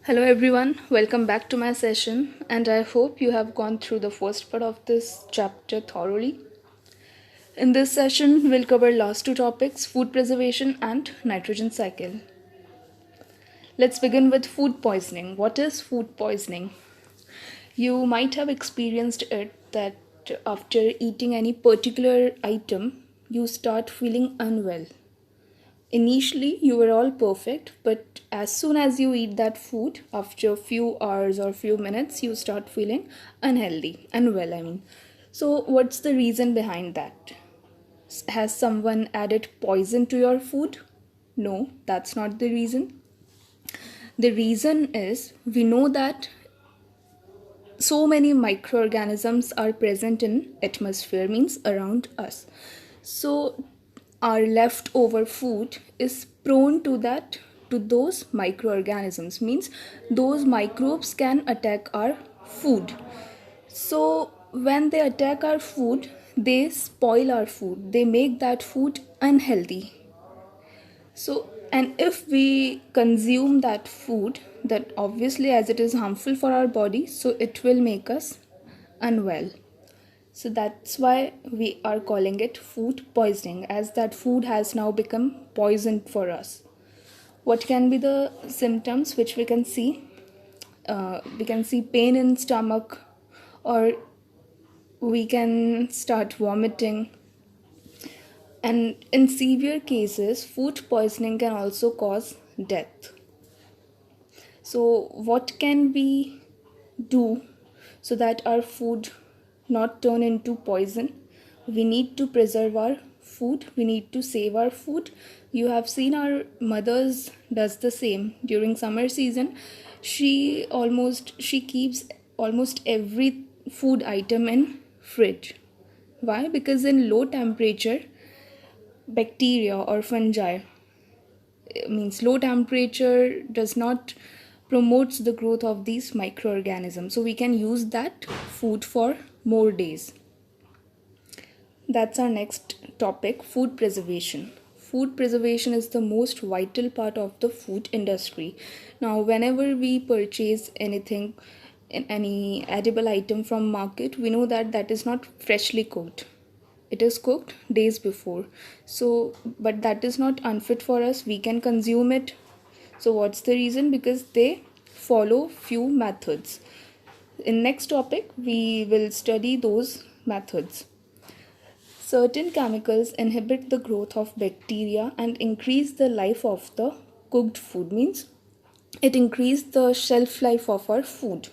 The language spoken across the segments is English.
Hello everyone, welcome back to my session, and I hope you have gone through the first part of this chapter thoroughly. In this session, we'll cover last two topics, food preservation and nitrogen cycle. Let's begin with food poisoning. What is food poisoning? You might have experienced it that after eating any particular item, you start feeling unwell. Initially, you were all perfect, but as soon as you eat that food, after a few hours or few minutes, you start feeling unhealthy, unwell, I mean. So, what's the reason behind that? Has someone added poison to your food? No, that's not the reason. The reason is we know that so many microorganisms are present in atmosphere, means around us. So our leftover food is prone to that, to those microorganisms, means those microbes can attack our food. So when they attack our food, they spoil our food, they make that food unhealthy. So, and if we consume that food, that obviously as it is harmful for our body, so it will make us unwell. So that's why we are calling it food poisoning, as that food has now become poison for us. What can be the symptoms which we can see? We can see pain in stomach, or we can start vomiting. And in severe cases, food poisoning can also cause death. So, what can we do so that our food not turn into poison? We need to preserve our food. We need to save our food. You have seen our mothers does the same during summer season. She keeps almost every food item in fridge. Why? Because in low temperature, bacteria or fungi, means low temperature does not promotes the growth of these microorganisms, so we can use that food for more days. That's our next topic, food preservation. Food preservation is the most vital part of the food industry. Now whenever we purchase anything, any edible item from market, we know that that is not freshly cooked, it is cooked days before. So but that is not unfit for us, we can consume it. So what's the reason? Because they follow few methods. In next topic we will study those methods. Certain chemicals inhibit the growth of bacteria and increase the life of the cooked food, means it increase the shelf life of our food.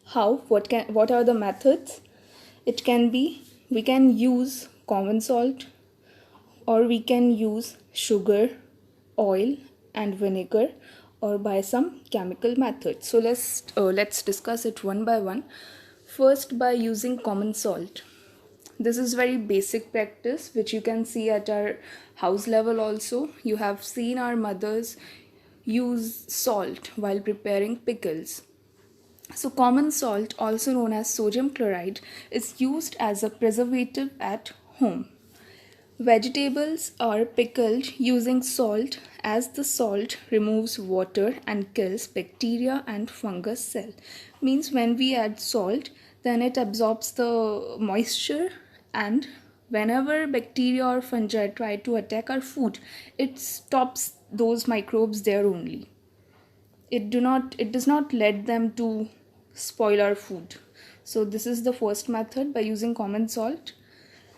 How? What are the methods? It can be, we can use common salt, or we can use sugar, oil and vinegar, or by some chemical methods. So let's discuss it one by one. First, by using common salt. This is very basic practice which you can see at our house level also. You have seen our mothers use salt while preparing pickles. So common salt, also known as sodium chloride, is used as a preservative at home. Vegetables are pickled using salt, as the salt removes water and kills bacteria and fungus cell. Means when we add salt, then it absorbs the moisture, and whenever bacteria or fungi try to attack our food, it stops those microbes there only. It does not let them to spoil our food. So this is the first method, by using common salt.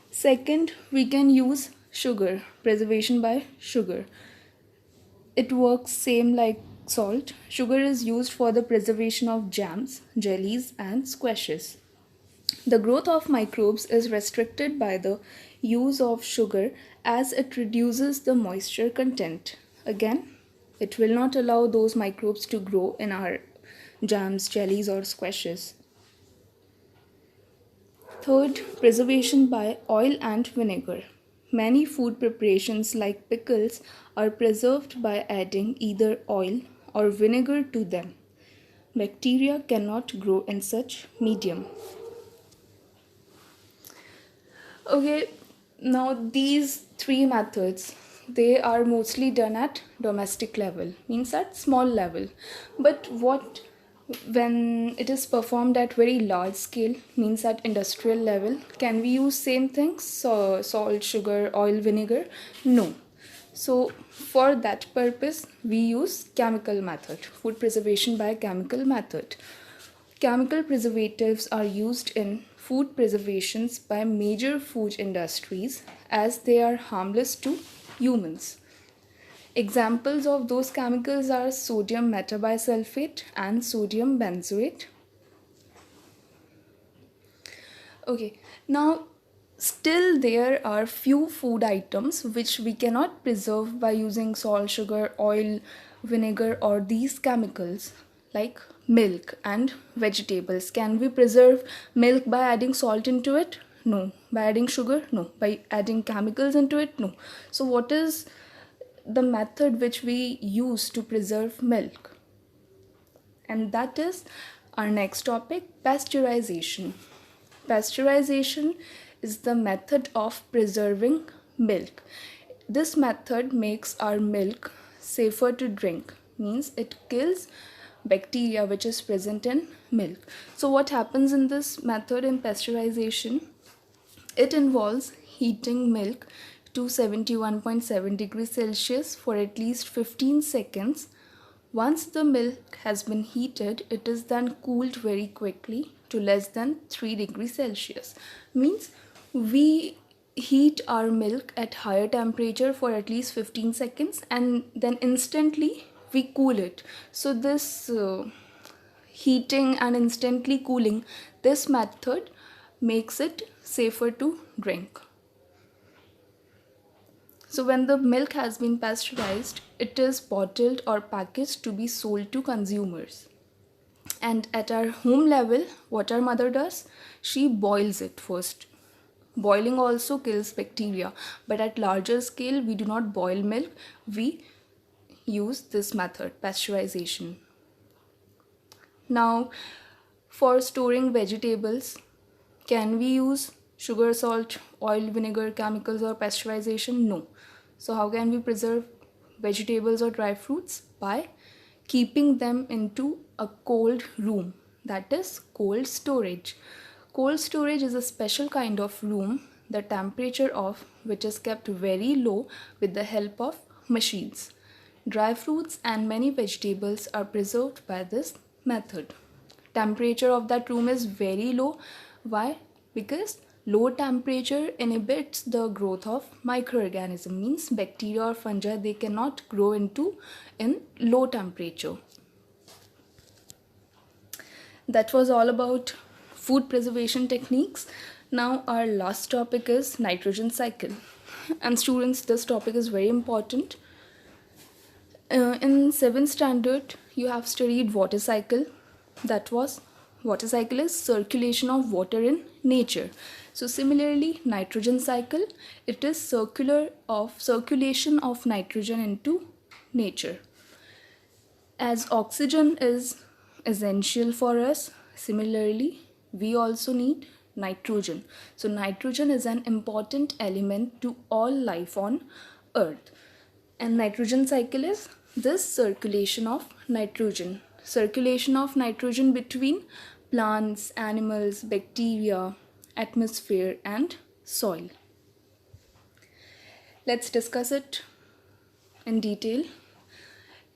Second, we can use sugar, preservation by sugar. It works same like salt. Sugar is used for the preservation of jams, jellies and squashes. The growth of microbes is restricted by the use of sugar, as it reduces the moisture content. Again, it will not allow those microbes to grow in our jams, jellies or squashes. Third, preservation by oil and vinegar. Many food preparations like pickles are preserved by adding either oil or vinegar to them. Bacteria cannot grow in such medium. Okay, now these three methods, they are mostly done at domestic level, means at small level. But what when it is performed at very large scale, means at industrial level, can we use same things, so salt, sugar, oil, vinegar? No. So for that purpose we use chemical method, food preservation by chemical method. Chemical preservatives are used in food preservations by major food industries as they are harmless to humans. Examples of those chemicals are sodium metabisulfate and sodium benzoate. Okay, now still there are few food items which we cannot preserve by using salt, sugar, oil, vinegar, or these chemicals, like milk and vegetables. Can we preserve milk by adding salt into it? No. By adding sugar? No. By adding chemicals into it? No. So what is the method which we use to preserve milk? And that is our next topic, pasteurization. Pasteurization is the method of preserving milk. This method makes our milk safer to drink, means it kills bacteria which is present in milk. So what happens in this method in pasteurization? It involves heating milk to 71.7 degrees Celsius for at least 15 seconds. Once the milk has been heated, it is then cooled very quickly to less than 3 degrees Celsius. Means we heat our milk at higher temperature for at least 15 seconds and then instantly we cool it. So this heating and instantly cooling, this method makes it safer to drink. So when the milk has been pasteurized, it is bottled or packaged to be sold to consumers. And at our home level, what our mother does, she boils it first. Boiling also kills bacteria, but at larger scale, we do not boil milk. We use this method, pasteurization. Now, for storing vegetables, can we use sugar, salt, oil, vinegar, chemicals, or pasteurization? No. So how can we preserve vegetables or dry fruits? By keeping them into a cold room, that is cold storage. Cold storage is a special kind of room, the temperature of which is kept very low with the help of machines. Dry fruits and many vegetables are preserved by this method. Temperature of that room is very low. Why? Because low temperature inhibits the growth of microorganisms, means bacteria or fungi, they cannot grow in low temperature. That was all about food preservation techniques. Now our last topic is nitrogen cycle. And students, this topic is very important. In 7th standard, you have studied water cycle. That was, water cycle is circulation of water in nature. So similarly, nitrogen cycle, it is circulation of nitrogen into nature. As oxygen is essential for us, similarly, we also need nitrogen. So nitrogen is an important element to all life on earth. And nitrogen cycle is this circulation of nitrogen. Circulation of nitrogen between plants, animals, bacteria, atmosphere, and soil. Let's discuss it in detail.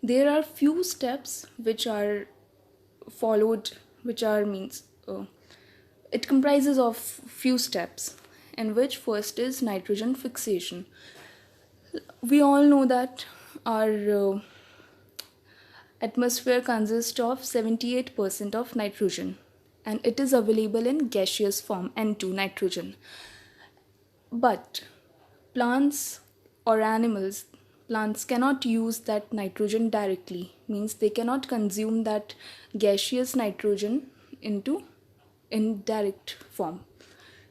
There are few steps which are followed, it comprises of few steps, in which first is nitrogen fixation. We all know that our atmosphere consists of 78% of nitrogen, and it is available in gaseous form, N2, nitrogen. But plants cannot use that nitrogen directly, means they cannot consume that gaseous nitrogen into indirect form.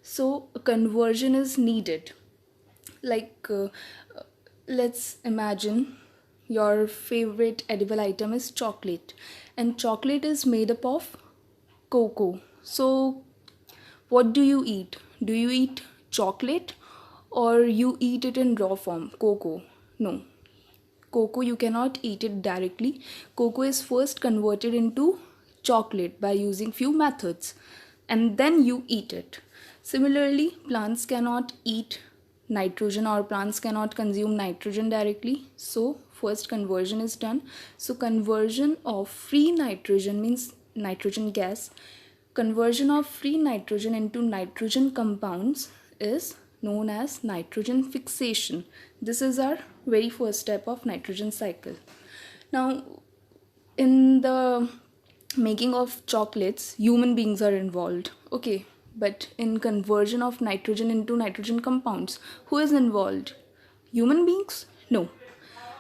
So a conversion is needed. Let's imagine your favorite edible item is chocolate, and chocolate is made up of cocoa. So what do you eat? Do you eat chocolate or you eat it in raw form, cocoa? No. Cocoa, you cannot eat it directly. Cocoa is first converted into chocolate by using few methods, and then you eat it. Similarly, plants cannot eat nitrogen, or plants cannot consume nitrogen directly. So first conversion is done. So conversion of free nitrogen means nitrogen gas. Conversion of free nitrogen into nitrogen compounds is known as nitrogen fixation. This is our very first step of nitrogen cycle. Now, in the making of chocolates, human beings are involved. Okay, but in conversion of nitrogen into nitrogen compounds, who is involved? Human beings? No.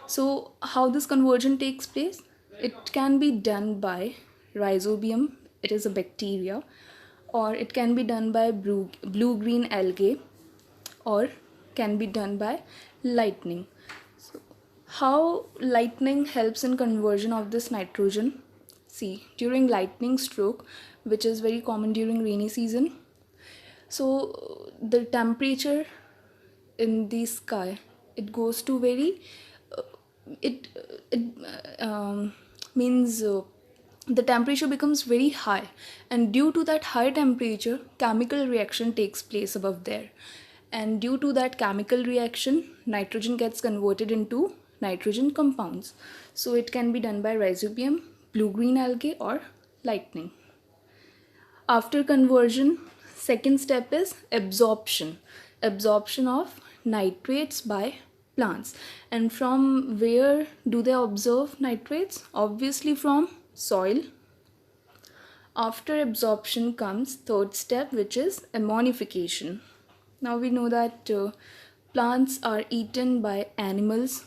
So how this conversion takes place? It can be done by rhizobium, it is a bacteria, or it can be done by blue-green algae, or can be done by lightning. So how lightning helps in conversion of this nitrogen? See, during lightning stroke, which is very common during rainy season, so the temperature in the sky, it goes to very it means the temperature becomes very high, and due to that high temperature, chemical reaction takes place above there, and due to that chemical reaction, nitrogen gets converted into nitrogen compounds. So it can be done by rhizobium, blue-green algae, or lightning. After conversion, second step is absorption of nitrates by plants. And from where do they absorb nitrates? Obviously from soil. After absorption comes third step, which is ammonification. Now we know that plants are eaten by animals,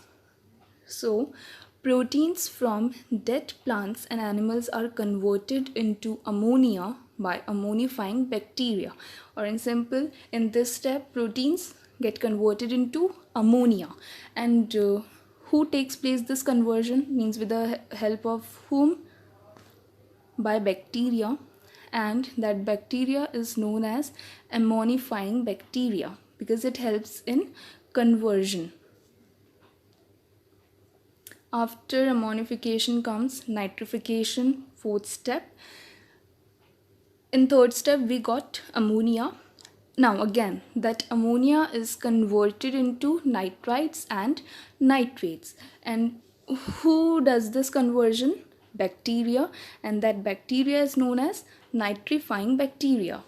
so proteins from dead plants and animals are converted into ammonia by ammonifying bacteria, or in simple, in this step, proteins get converted into ammonia. And who takes place this conversion? Means with the help of whom? By bacteria, and that bacteria is known as ammonifying bacteria because it helps in conversion. After ammonification comes nitrification, fourth step. In third step, we got ammonia. Now again, that ammonia is converted into nitrites and nitrates. And who does this conversion? Bacteria, and that bacteria is known as nitrifying bacteria.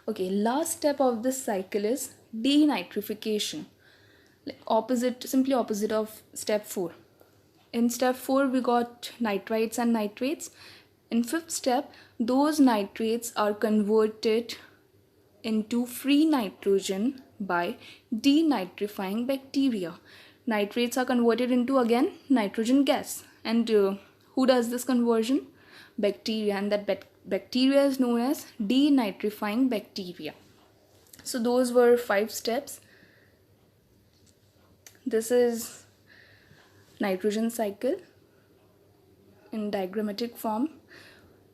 Okay, last step of this cycle is denitrification. Simply opposite of step 4. In step 4, we got nitrites and nitrates. In fifth step, those nitrates are converted into free nitrogen by denitrifying bacteria. Nitrates are converted into, again, nitrogen gas. And who does this conversion? Bacteria, and that bacteria is known as denitrifying bacteria. So those were 5 steps. This is nitrogen cycle in diagrammatic form.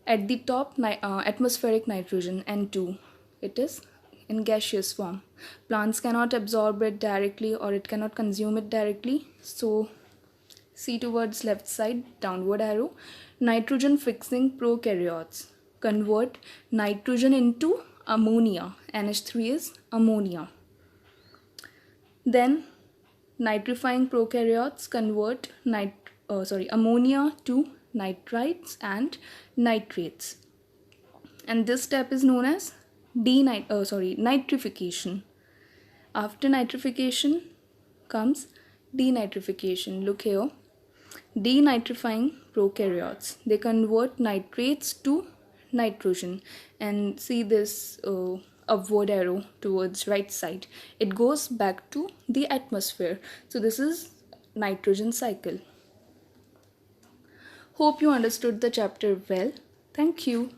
At the top, atmospheric nitrogen, N2. It is in gaseous form. Plants cannot absorb it directly, or it cannot consume it directly. So see towards left side, downward arrow. Nitrogen fixing prokaryotes convert nitrogen into ammonia. NH3 is ammonia. Then nitrifying prokaryotes convert ammonia to nitrites and nitrates. And this step is known as nitrification. After nitrification comes denitrification. Look here. Denitrifying prokaryotes, they convert nitrates to nitrogen, and see this upward arrow towards right side. It goes back to the atmosphere. So this is nitrogen cycle. Hope you understood the chapter well. Thank you.